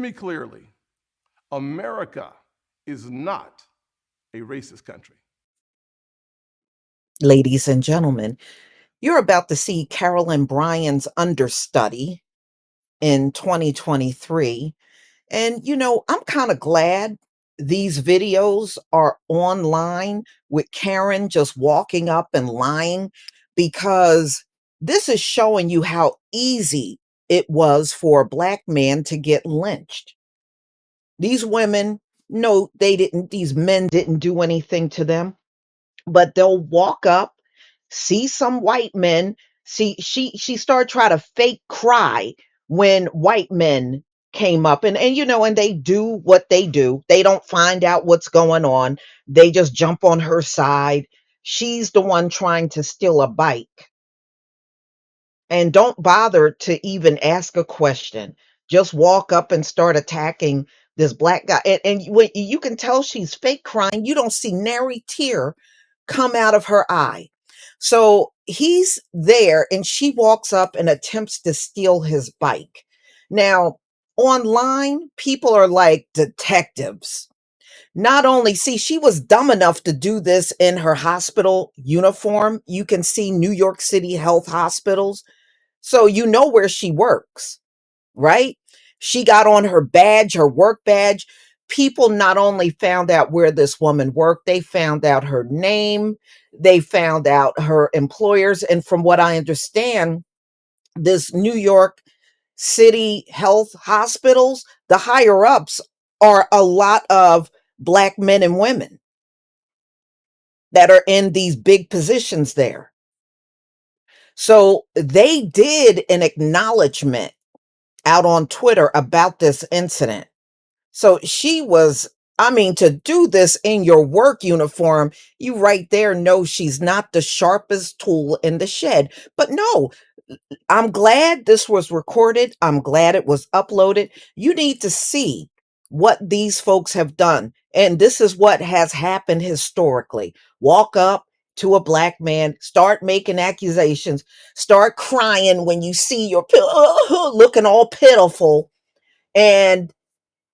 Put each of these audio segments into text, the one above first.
me clearly. America is not a racist country. Ladies and gentlemen, you're about to see Carolyn Bryan's understudy in 2023. And, I'm kind of glad these videos are online with Karen just walking up and lying, because this is showing you how easy it was for a Black man to get lynched. These women, no, these men didn't do anything to them, but they'll walk up, see some white men. See, she started trying to fake cry when white men came up, and they do what they do. They don't find out what's going on. They just jump on her side. She's the one trying to steal a bike, and don't bother to even ask a question. Just walk up and start attacking this Black guy. And when you can tell she's fake crying, you don't see nary tear come out of her eye. So he's there and she walks up and attempts to steal his bike. Now, online, people are like detectives. Not only, see, she was dumb enough to do this in her hospital uniform. You can see New York City health hospitals. So you know where she works, right? She got on her badge, her work badge. People not only found out where this woman worked, they found out her name, they found out her employers. And from what I understand, this New York City health hospitals, the higher ups are a lot of Black men and women that are in these big positions there. So they did an acknowledgement out on Twitter about this incident. So she was, to do this in your work uniform, you right there know she's not the sharpest tool in the shed. But no, I'm glad this was recorded. I'm glad it was uploaded. You need to see what these folks have done. And this is what has happened historically. Walk up to a Black man, start making accusations, start crying when you see your looking all pitiful. And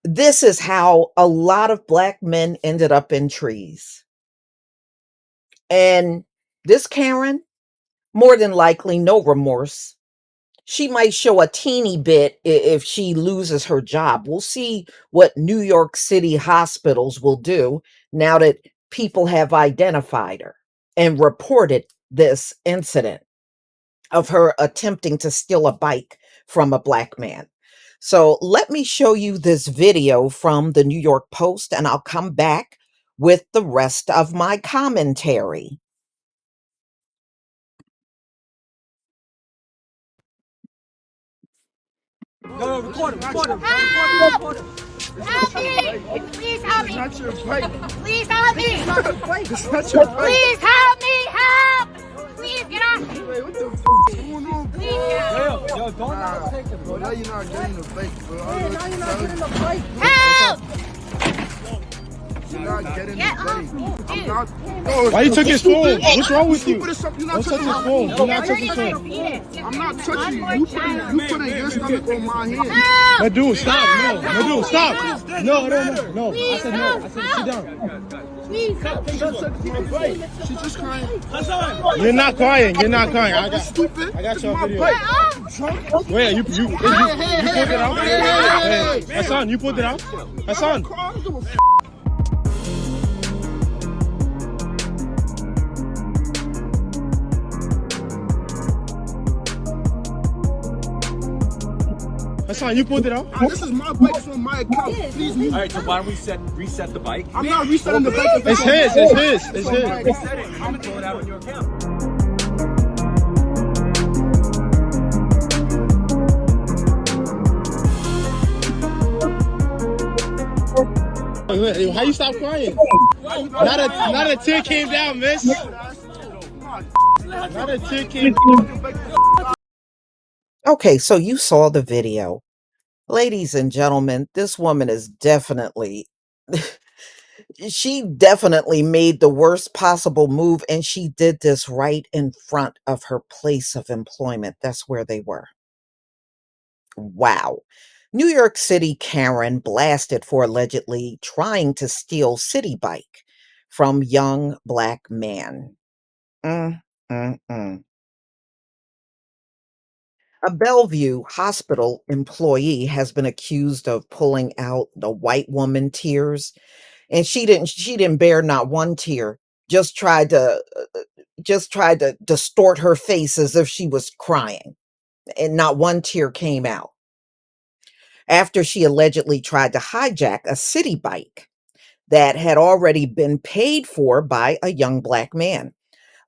this is how a lot of Black men ended up in trees. And this Karen, more than likely, no remorse. She might show a teeny bit if she loses her job. We'll see what New York City hospitals will do now that people have identified her and reported this incident of her attempting to steal a bike from a Black man. So let me show you this video from the New York Post, and I'll come back with the rest of my commentary. No, record him, record him. Help! Help me! Please help me! It's not your bike. Please help me! It's not your bike. It's not your bike. Please help me! Help! Please get off me! Wait, what the f going on, bro? Please get off me! Yo, don't not take it, bro. Now you're not getting the bike, bro. Now you're not getting the bike. Help! You're not getting Get the off me, bike. I'm dude. not. No, Why you took his phone? What's wrong with you? You're not Don't touch touching his my phone. Do not You're touch his gonna phone. beat it. I'm not touching you. One You more time. putting your stomach on my hand. Help! My dude, stop. No, dude, stop. No. I Please said no. help. I said sit down. Please help! She's just crying. You're not crying. I Stupid. got your video. Get off! Wait, you pulled it out? Hey, Hassan, you pulled it out? Hassan. Hassan, you pulled it out? This is my bike, it's on my account. Please move. All right, so why don't we reset the bike? I'm not resetting the bike. It's his. Reset it. I'm gonna pull it out on your account. How you stop crying? Not a tear came down, miss. Not a tear came down. Okay, so you saw the video. Ladies and gentlemen, this woman is definitely, she definitely made the worst possible move, and she did this right in front of her place of employment. That's where they were. Wow. New York City Karen blasted for allegedly trying to steal Citi-Bike from young black man. Mm, mm, mm. A Bellevue hospital employee has been accused of pulling out the white woman tears, and she didn't bear not one tear. Just tried to distort her face as if she was crying, and not one tear came out. After she allegedly tried to hijack a city bike that had already been paid for by a young black man.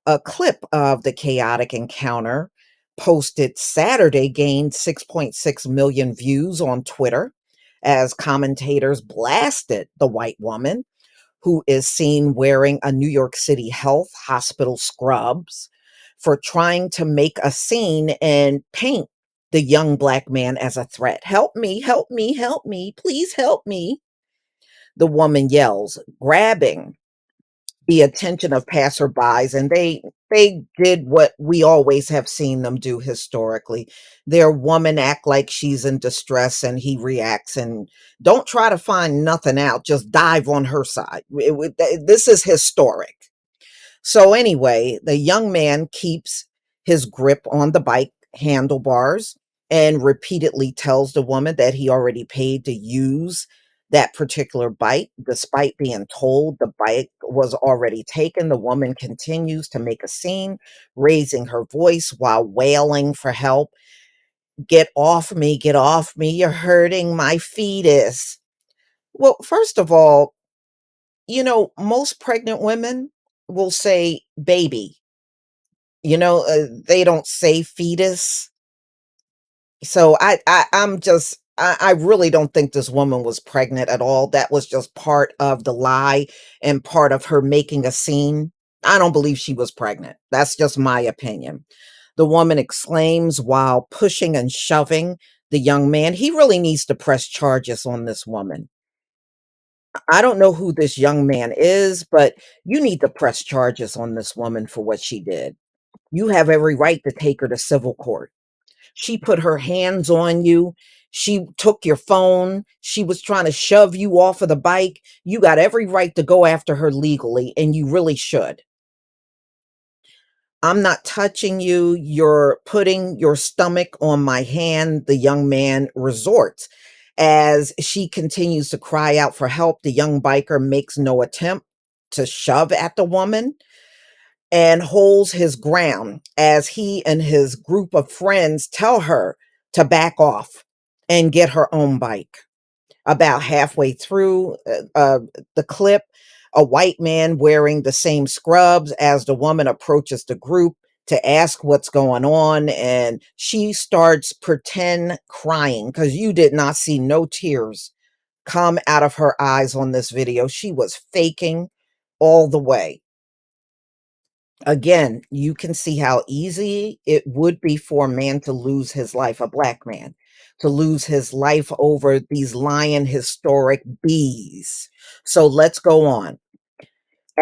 A clip of the chaotic encounter posted Saturday gained 6.6 million views on Twitter as commentators blasted the white woman who is seen wearing a New York City Health Hospital scrubs for trying to make a scene and paint the young black man as a threat. Help me, help me, help me, please help me. The woman yells, grabbing the attention of passerbys, and they did what we always have seen them do historically. Their woman act like she's in distress, and he reacts and don't try to find nothing out, just dive on her side. This is historic. So anyway, the young man keeps his grip on the bike handlebars and repeatedly tells the woman that he already paid to use that particular bike. Despite being told the bike was already taken, the woman continues to make a scene, raising her voice while wailing for help. Get off me, you're hurting my fetus. Well, first of all, most pregnant women will say baby. They don't say fetus. So I really don't think this woman was pregnant at all. That was just part of the lie and part of her making a scene. I don't believe she was pregnant. That's just my opinion. The woman exclaims while pushing and shoving the young man. He really needs to press charges on this woman. I don't know who this young man is, but you need to press charges on this woman for what she did. You have every right to take her to civil court. She put her hands on you. She took your phone. She was trying to shove you off of the bike. You got every right to go after her legally, and you really should. I'm not touching you. You're putting your stomach on my hand, the young man resorts. As she continues to cry out for help, the young biker makes no attempt to shove at the woman and holds his ground as he and his group of friends tell her to back off and get her own bike. About halfway through the clip, a white man wearing the same scrubs as the woman approaches the group to ask what's going on, and she starts pretend crying because you did not see no tears come out of her eyes on this video. She was faking all the way. Again, you can see how easy it would be for a man to lose his life, a black man, to lose his life over these lying historic bees. So let's go on.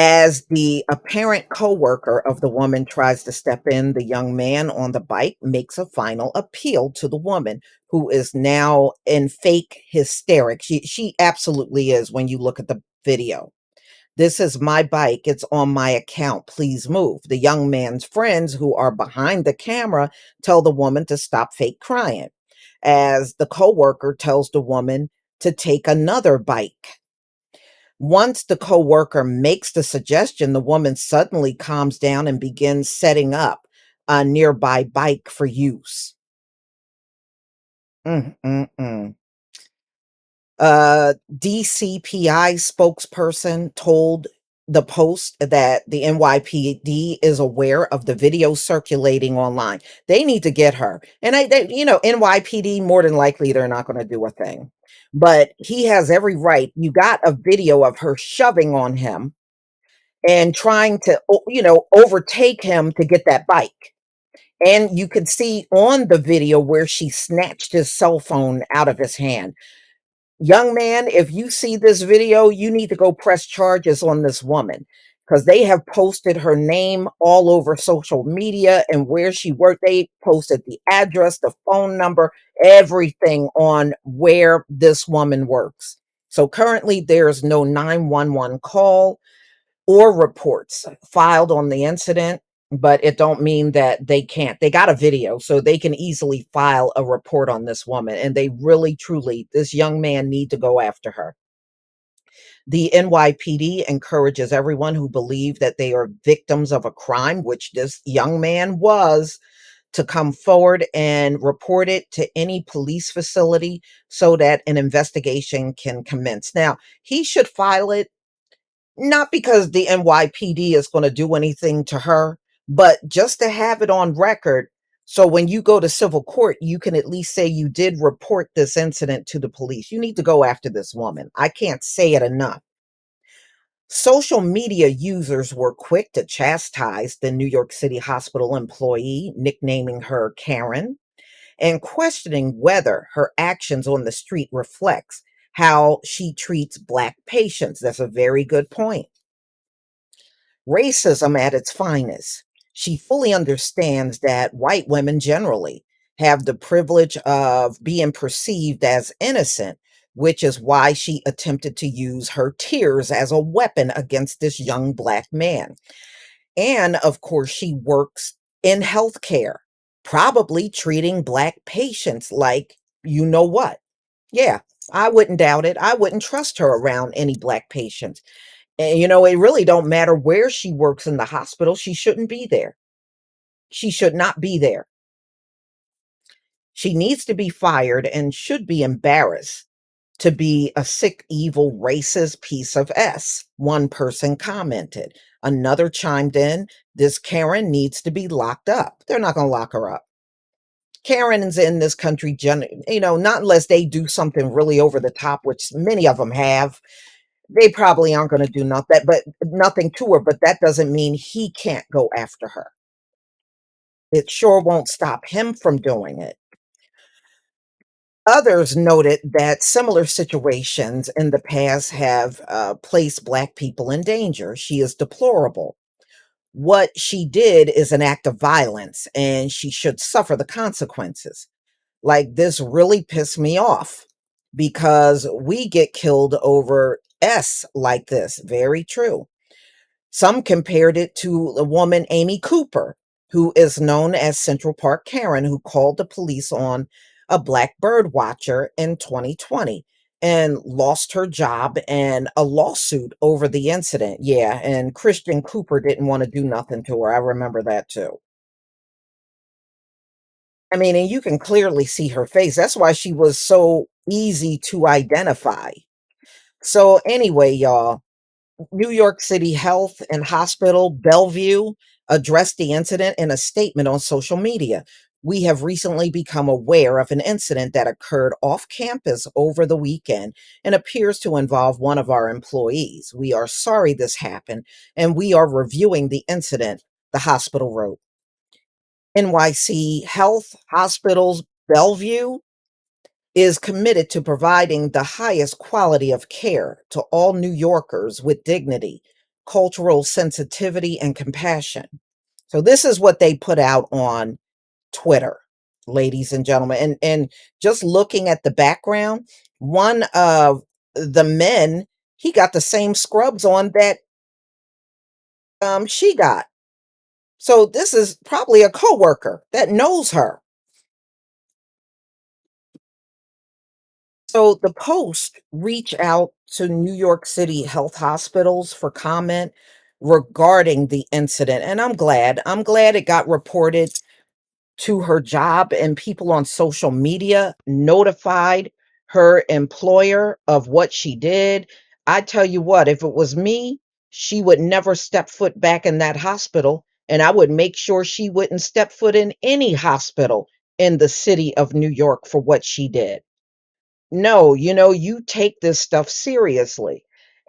As the apparent co-worker of the woman tries to step in, the young man on the bike makes a final appeal to the woman, who is now in fake hysterics. She absolutely is when you look at the video. This is my bike. It's on my account. Please move. The young man's friends who are behind the camera tell the woman to stop fake crying, as the coworker tells the woman to take another bike. Once the coworker makes the suggestion, the woman suddenly calms down and begins setting up a nearby bike for use. Mm, mm, mm. DCPI spokesperson told the Post that the NYPD is aware of the video circulating online. They need to get her. And NYPD, more than likely, they're not going to do a thing. But he has every right. You got a video of her shoving on him and trying to, overtake him to get that bike. And you could see on the video where she snatched his cell phone out of his hand. Young man, if you see this video, you need to go press charges on this woman because they have posted her name all over social media and where she worked. They posted the address, the phone number, everything on where this woman works. So currently, there's no 911 call or reports filed on the incident, but it don't mean that they can't. They got a video, so they can easily file a report on this woman. And they really, truly, this young man need to go after her. The NYPD encourages everyone who believe that they are victims of a crime, which this young man was, to come forward and report it to any police facility so that an investigation can commence. Now, he should file it not because the NYPD is going to do anything to her, but just to have it on record. So when you go to civil court, you can at least say you did report this incident to the police. You need to go after this woman. I can't say it enough. Social media users were quick to chastise the New York City hospital employee, nicknaming her Karen, and questioning whether her actions on the street reflects how she treats Black patients. That's a very good point. Racism at its finest. She fully understands that white women generally have the privilege of being perceived as innocent, which is why she attempted to use her tears as a weapon against this young Black man. And of course, she works in healthcare, probably treating Black patients like you know what. Yeah, I wouldn't doubt it. I wouldn't trust her around any Black patients. And it really don't matter where she works in the hospital. She shouldn't be there. She should not be there. She needs to be fired and should be embarrassed to be a sick, evil, racist piece of S. One person commented. Another chimed in, this Karen needs to be locked up. They're not going to lock her up. Karens in this country, not unless they do something really over the top, which many of them have. They probably aren't going to do nothing to her, but that doesn't mean he can't go after her. It sure won't stop him from doing it. Others noted that similar situations in the past have placed Black people in danger. She is deplorable. What she did is an act of violence, and she should suffer the consequences. Like, this really pissed me off because we get killed over S like this. Very true. Some compared it to the woman Amy Cooper, who is known as Central Park Karen, who called the police on a Black bird watcher in 2020 and lost her job and a lawsuit over the incident. Yeah, and Christian Cooper didn't want to do nothing to her. I remember that too. I mean, and you can clearly see her face. That's why she was so easy to identify. So, anyway, y'all, New York City Health and Hospital Bellevue addressed the incident in a statement on social media. We have recently become aware of an incident that occurred off campus over the weekend and appears to involve one of our employees. We are sorry this happened and we are reviewing the incident, the hospital wrote. NYC Health Hospitals Bellevue is committed to providing the highest quality of care to all New Yorkers with dignity, cultural sensitivity, and compassion. So this is what they put out on Twitter, ladies and gentlemen. And just looking at the background, one of the men, he got the same scrubs on that she got. So this is probably a coworker that knows her. So the Post reached out to New York City health hospitals for comment regarding the incident. And I'm glad. I'm glad it got reported to her job and people on social media notified her employer of what she did. I tell you what, if it was me, she would never step foot back in that hospital. And I would make sure she wouldn't step foot in any hospital in the city of New York for what she did. No, you take this stuff seriously.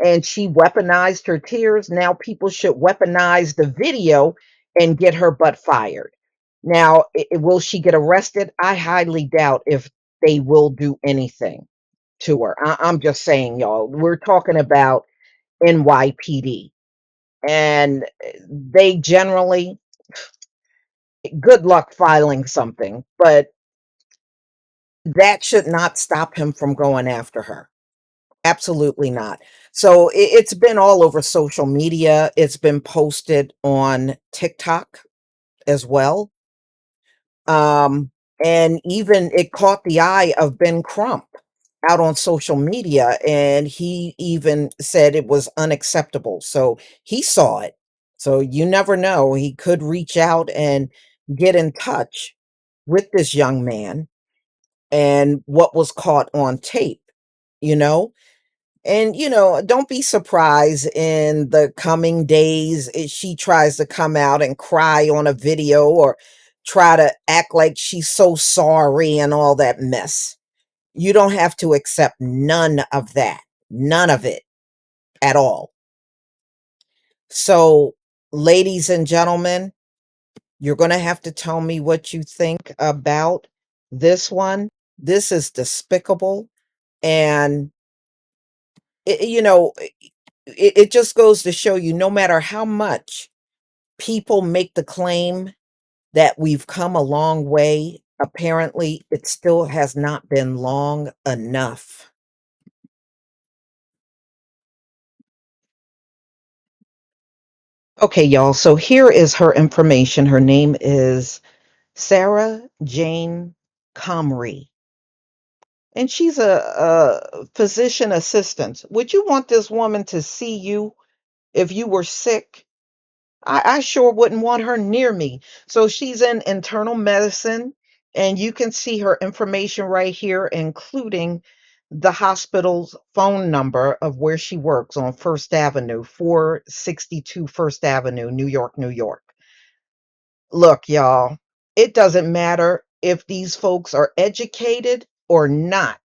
And she weaponized her tears. Now people should weaponize the video and get her butt fired. Now, will she get arrested? I highly doubt if they will do anything to her. I'm just saying, y'all, we're talking about NYPD. and they generally good luck filing something, but that should not stop him from going after her. Absolutely not. So it's been all over social media. It's been posted on TikTok as well. Um, and even it caught the eye of Ben Crump out on social media, and he even said it was unacceptable. So he saw it. So you never know. He could reach out and get in touch with this young man and what was caught on tape, you know? And, don't be surprised in the coming days if she tries to come out and cry on a video or try to act like she's so sorry and all that mess. You don't have to accept none of that, none of it at all. So, ladies and gentlemen, you're going to have to tell me what you think about this one. This is despicable. And, it, you know, it just goes to show you no matter how much people make the claim that we've come a long way, apparently it still has not been long enough. Okay, y'all. So here is her information. Her name is Sarah Jane Comrie, and she's a physician assistant. Would you want this woman to see you if you were sick? I sure wouldn't want her near me. So she's in internal medicine, and you can see her information right here, including the hospital's phone number of where she works on First Avenue, 462 First Avenue, New York, New York. Look, y'all, it doesn't matter if these folks are educated or not.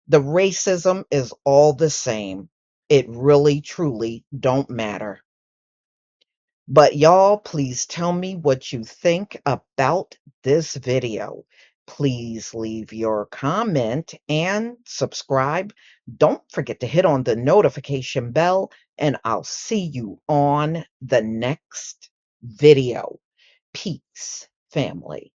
The racism is all the same. It really, truly don't matter. But y'all, please tell me what you think about this video. Please leave your comment and subscribe. Don't forget to hit on the notification bell, and I'll see you on the next video. Peace, family.